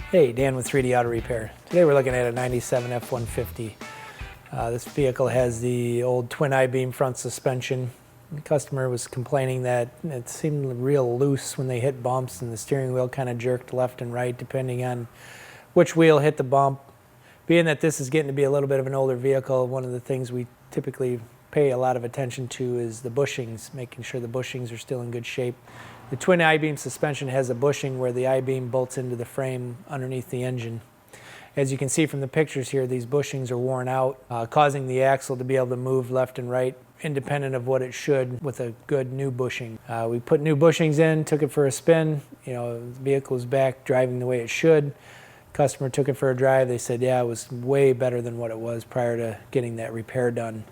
Hey, Dan with 3D Auto Repair. Today we're looking at a 97 F150. This vehicle has the old twin I-beam front suspension. The customer was complaining that it seemed real loose when they hit bumps and the steering wheel kind of jerked left and right depending on which wheel hit the bump. Being that this is getting to be a little bit of an older vehicle, one of the things we typically pay a lot of attention to is the bushings, making sure the bushings are still in good shape. The twin I-beam suspension has a bushing where the I-beam bolts into the frame underneath the engine. As you can see from the pictures here, these bushings are worn out, causing the axle to be able to move left and right independent of what it should with a good new bushing. We put new bushings in, took it for a spin. The vehicle was back driving the way it should. Customer took it for a drive. They said, yeah, it was way better than what it was prior to getting that repair done.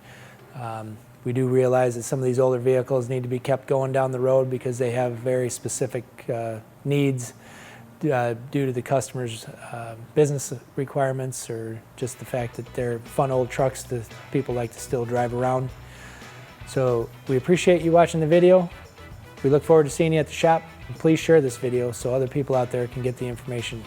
We do realize that some of these older vehicles need to be kept going down the road because they have very specific needs due to the customer's business requirements or just the fact that they're fun old trucks that people like to still drive around. So we appreciate you watching the video. We look forward to seeing you at the shop. Please share this video so other people out there can get the information.